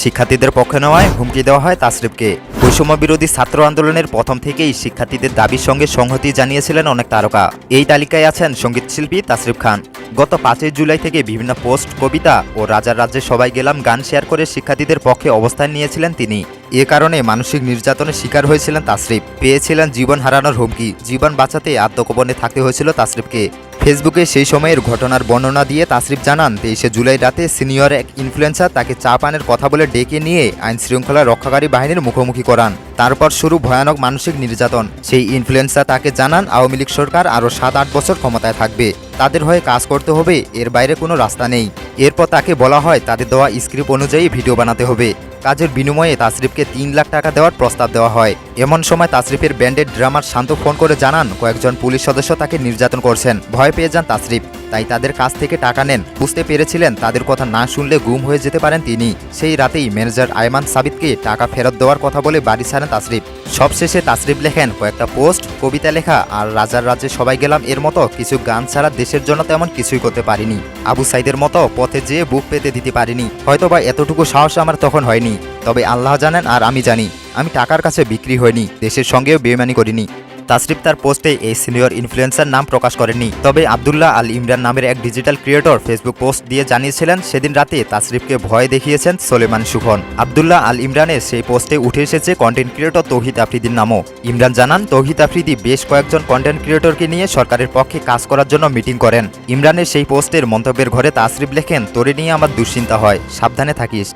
শিক্ষার্থীদের পক্ষে নেওয়ায় হুমকি দেওয়া হয় তাসরিফকে। বৈষম্য বিরোধী ছাত্র আন্দোলনের প্রথম থেকেই শিক্ষার্থীদের দাবির সঙ্গে সংহতি জানিয়েছিলেন অনেক তারকা। এই তালিকায় আছেন সঙ্গীতশিল্পী তাসরিফ খান। গত ৫ই জুলাই থেকে বিভিন্ন পোস্ট, কবিতা ও রাজার রাজ্যে সবাই গেলাম গান শেয়ার করে শিক্ষার্থীদের পক্ষে অবস্থান নিয়েছিলেন তিনি। এ কারণে মানসিক নির্যাতনের শিকার হয়েছিলেন তাসরিফ। পেয়েছিলেন জীবন হারানোর হুমকি। জীবন বাঁচাতে আত্মগোপনে থাকতে হয়েছিল তাসরিফকে। ফেসবুকে সেই সময়ের ঘটনার বর্ণনা দিয়ে তাসরিফ জানান, ২৩শে জুলাই রাতে সিনিয়র এক ইনফ্লুয়েন্সার তাকে চা পানের কথা বলে ডেকে নিয়ে আইনশৃঙ্খলা রক্ষাকারী বাহিনীর মুখোমুখি করান। তারপর শুরু ভয়ানক মানসিক নির্যাতন। সেই ইনফ্লুয়েন্সার তাকে জানান আওয়ামী লীগ সরকার আরও ৭-৮ বছর ক্ষমতায় থাকবে, তাদের হয়ে কাজ করতে হবে, এর বাইরে কোনো রাস্তা নেই। এরপর তাকে বলা হয় তাদের দেওয়া স্ক্রিপ্ট অনুযায়ী ভিডিও বানাতে হবে। কাজের বিনিময়ে তাসরিফকে ৩ লাখ টাকা দেওয়ার প্রস্তাব দেওয়া হয়। এমন সময় তাসরিফের ব্যান্ডের ড্রামার শান্ত ফোন করে জানান কয়েকজন পুলিশ সদস্য তাকে নির্যাতন করছেন। ভয় পেয়ে যান তাসরিফ, তাই তাদের কাছ থেকে টাকা নেন। বুঝতে পেরেছিলেন তাদের কথা না শুনলে গুম হয়ে যেতে পারেন তিনি। সেই রাতেই ম্যানেজার আয়মান সাবিতকে টাকা ফেরত দেওয়ার কথা বলে বাড়ি ছাড়েন তাসরিফ। সবশেষে তাসরিফ লেখেন কয়েকটা পোস্ট, কবিতা লেখা আর রাজার রাজ্যে সবাই গেলাম এর মতো কিছু গান ছাড়া দেশের জন্য তেমন কিছুই করতে পারিনি। আবু সাইদের মতো পথে যেয়ে বুক পেতে দিতে পারিনি। হয়তোবা এতটুকু সাহস আমার তখন হয়নি, তবে আল্লাহ জানেন আর আমি জানি, আমি টাকার কাছে বিক্রি হয়নি, দেশের সঙ্গেও বেইমানি করিনি। তাসরিফ তার পোস্টে এই সিনিয়র ইনফ্লুয়েন্সার নাম প্রকাশ করেননি। তবে আবদুল্লাহ আল ইমরান নামের এক ডিজিটাল ক্রিয়েটর ফেসবুক পোস্ট দিয়ে জানিয়েছিলেন সেদিন রাতে তাসরিফকে ভয় দেখিয়েছেন সোলেমান সুখন। আবদুল্লাহ আল ইমরানের সেই পোস্টে উঠে এসেছে কন্টেন্ট ক্রিয়েটর তৌহিদ আফ্রিদির নামও। ইমরান জানান তৌহিদ আফ্রিদি বেশ কয়েকজন কন্টেন্ট ক্রিয়েটরকে নিয়ে সরকারের পক্ষে কাজ করার জন্য মিটিং করেন। ইমরানের সেই পোস্টের মন্তব্যের ঘরে তাসরিফ লেখেন, তোরে নিয়ে আমার দুশ্চিন্তা হয়, সাবধানে থাকিস।